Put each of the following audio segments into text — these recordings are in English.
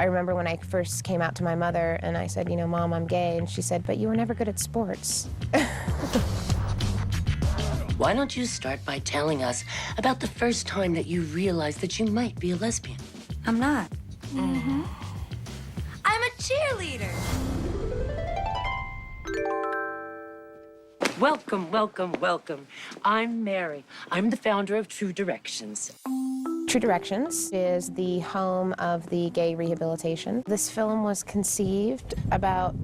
I remember when I first came out to my mother and I said, you know, Mom, I'm gay, and she said, but you were never good at sports. Why don't you start by telling us about the first time that you realized that you might be a lesbian? I'm not. Mm-hmm. I'm a cheerleader. Welcome, welcome, welcome. I'm Mary. I'm the founder of True Directions. True Directions is the home of the gay rehabilitation. This film was conceived about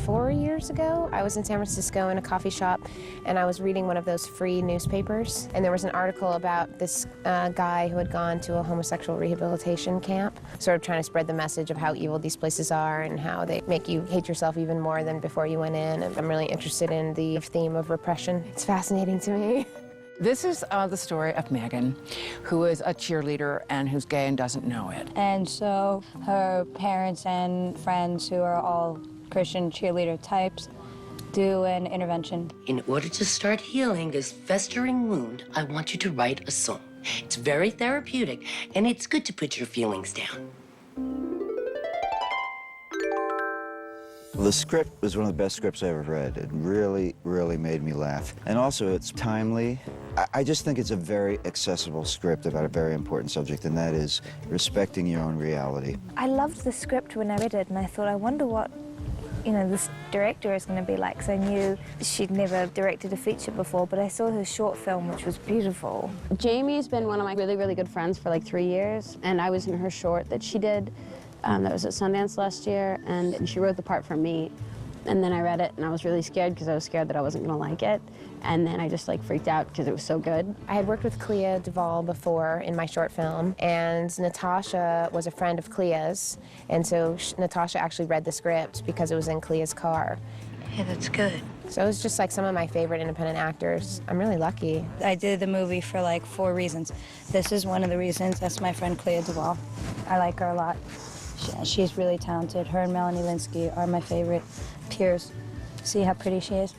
4 years ago. I was in San Francisco in a coffee shop, and I was reading one of those free newspapers, and there was an article about this guy who had gone to a homosexual rehabilitation camp, sort of trying to spread the message of how evil these places are and how they make you hate yourself even more than before you went in. And I'm really interested in the theme of repression. It's fascinating to me. This is the story of Megan, who is a cheerleader and who's gay and doesn't know it. And so her parents and friends, who are all Christian cheerleader types, do an intervention. In order to start healing this festering wound, I want you to write a song. It's very therapeutic, and it's good to put your feelings down. The script was one of the best scripts I ever read. It really, really made me laugh. And also, it's timely. I just think it's a very accessible script about a very important subject, and that is respecting your own reality. I loved the script when I read it, and I thought, I wonder what, you know, this director is going to be like. Because I knew she'd never directed a feature before, but I saw her short film, which was beautiful. Jamie's been one of my really, really good friends for like 3 years, and I was in her short that she did. That was at Sundance last year, and she wrote the part for me. And then I read it, and I was really scared because I was scared that I wasn't going to like it. And then I just like freaked out because it was so good. I had worked with Clea Duvall before in my short film, and Natasha was a friend of Clea's, and so Natasha actually read the script because it was in Clea's car. Yeah, that's good. So it was just like some of my favorite independent actors. I'm really lucky. I did the movie for like 4 reasons. This is one of the reasons. That's my friend Clea Duvall. I like her a lot. She's really talented. Her and Melanie Linsky are my favorite peers. See how pretty she is?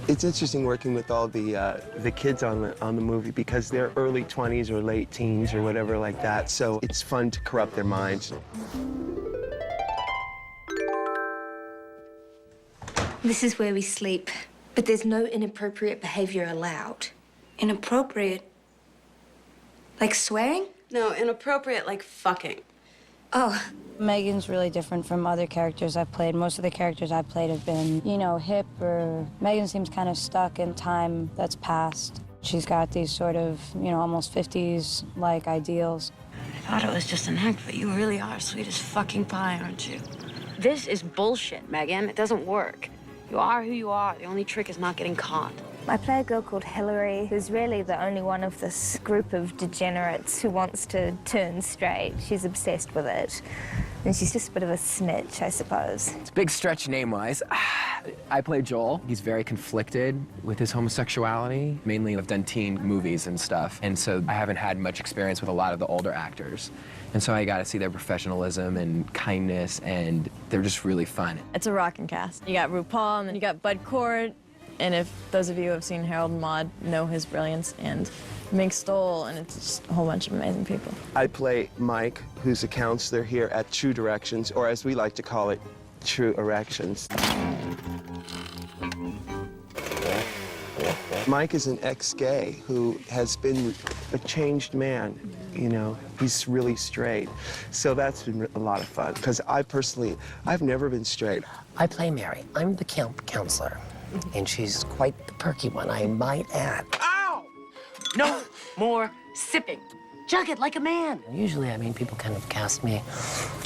It's interesting working with all the kids on the movie because they're early 20s or late teens or whatever like that, so it's fun to corrupt their minds. This is where we sleep, but there's no inappropriate behavior allowed. Inappropriate? Like swearing? No, inappropriate like fucking. Oh. Megan's really different from other characters I've played. Most of the characters I've played have been, you know, hip or... Megan seems kind of stuck in time that's passed. She's got these sort of, you know, almost 50s-like ideals. I thought it was just an act, but you really are sweet as fucking pie, aren't you? This is bullshit, Megan. It doesn't work. You are who you are. The only trick is not getting caught. I play a girl called Hillary, who's really the only one of this group of degenerates who wants to turn straight. She's obsessed with it. And she's just a bit of a snitch, I suppose. It's a big stretch name-wise. I play Joel. He's very conflicted with his homosexuality. Mainly I've done teen movies and stuff, and so I haven't had much experience with a lot of the older actors. And so I got to see their professionalism and kindness, and they're just really fun. It's a rockin' cast. You got RuPaul, and then you got Bud Cort, and if those of you who have seen Harold and Maude know his brilliance, and Mink Stoll, and it's just a whole bunch of amazing people. I play Mike, who's a counselor here at True Directions, or as we like to call it, True Erections. Mike is an ex-gay who has been a changed man, you know. He's really straight. So that's been a lot of fun, because I've never been straight. I play Mary. I'm the camp counselor, and she's quite the perky one, I might add. Ow! No more sipping. Jug it like a man. Usually, I mean, people kind of cast me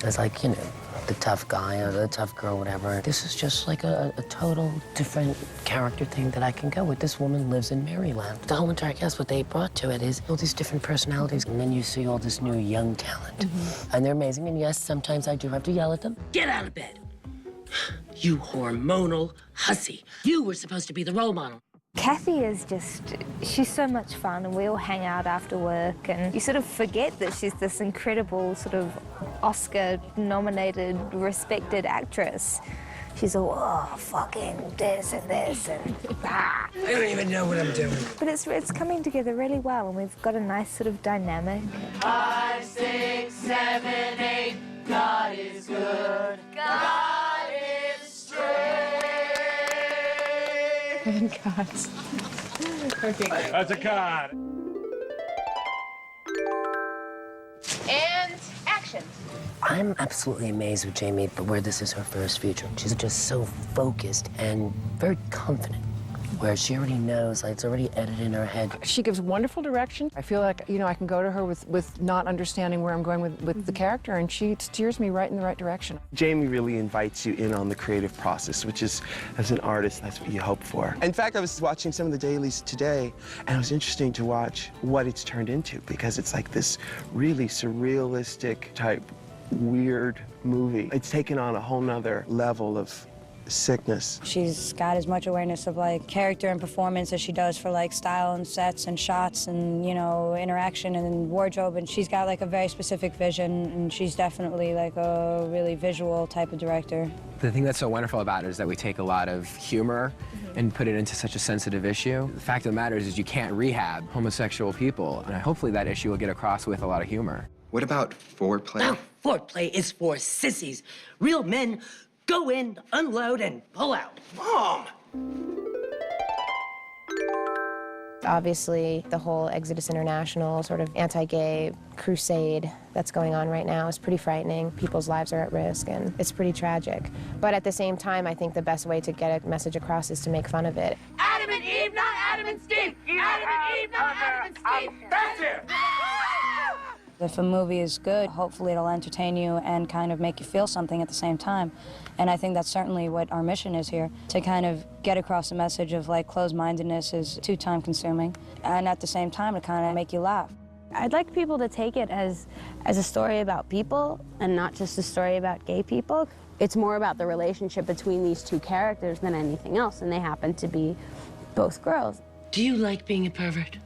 as like, you know, the tough guy or the tough girl, whatever. This is just like a total different character thing that I can go with. This woman lives in Maryland. The whole entire cast, what they brought to it is all these different personalities, and then you see all this new young talent. And they're amazing, and yes, sometimes I do have to yell at them. Get out of bed. You hormonal hussy. You were supposed to be the role model. Kathy is just, she's so much fun, and we all hang out after work, and you sort of forget that she's this incredible sort of Oscar-nominated, respected actress. She's all, oh, fucking this and this and ah. I don't even know what I'm doing. But it's coming together really well, and we've got a nice sort of dynamic. 5, 6, 7, 8, go! God. Okay, great. That's a cut. And action. I'm absolutely amazed with Jamie for where this is her first feature. She's just so focused and very confident, where she already knows, like, it's already edited in her head. She gives wonderful direction. I feel like, you know, I can go to her with not understanding where I'm going with the character, and she steers me right in the right direction. Jamie really invites you in on the creative process, which is, as an artist, that's what you hope for. In fact, I was watching some of the dailies today, and it was interesting to watch what it's turned into, because it's like this really surrealistic type weird movie. It's taken on a whole nother level of sickness. She's got as much awareness of like character and performance as she does for like style and sets and shots and, you know, interaction and wardrobe, and she's got like a very specific vision, and she's definitely like a really visual type of director. The thing that's so wonderful about it is that we take a lot of humor and put it into such a sensitive issue. The fact of the matter is you can't rehab homosexual people, and hopefully that issue will get across with a lot of humor. What about foreplay? No, foreplay is for sissies. Real men go in, unload, and pull out. Mom! Obviously, the whole Exodus International sort of anti-gay crusade that's going on right now is pretty frightening. People's lives are at risk, and it's pretty tragic. But at the same time, I think the best way to get a message across is to make fun of it. Adam and Eve, not Adam and Steve. Adam and Eve, not Adam and Steve. That's it. If a movie is good, hopefully it'll entertain you and kind of make you feel something at the same time. And I think that's certainly what our mission is here, to kind of get across a message of like closed-mindedness is too time-consuming, and at the same time to kind of make you laugh. I'd like people to take it as a story about people and not just a story about gay people. It's more about the relationship between these two characters than anything else, and they happen to be both girls. Do you like being a pervert?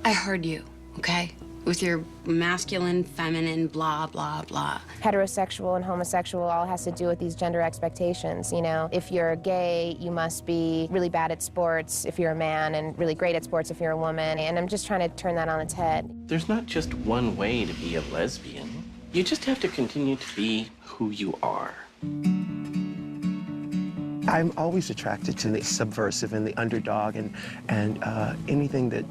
I heard you, okay? With your masculine, feminine, blah, blah, blah. Heterosexual and homosexual all has to do with these gender expectations, you know? If you're gay, you must be really bad at sports if you're a man, and really great at sports if you're a woman, and I'm just trying to turn that on its head. There's not just one way to be a lesbian. You just have to continue to be who you are. I'm always attracted to the subversive and the underdog and anything that,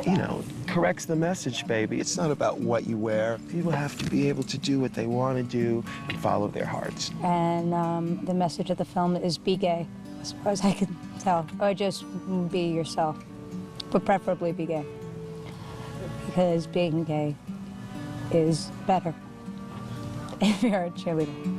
you know, corrects the message, baby. It's not about what you wear. People have to be able to do what they want to do and follow their hearts. And the message of the film is be gay, as far as I can tell, or just be yourself, but preferably be gay, because being gay is better if you're a cheerleader.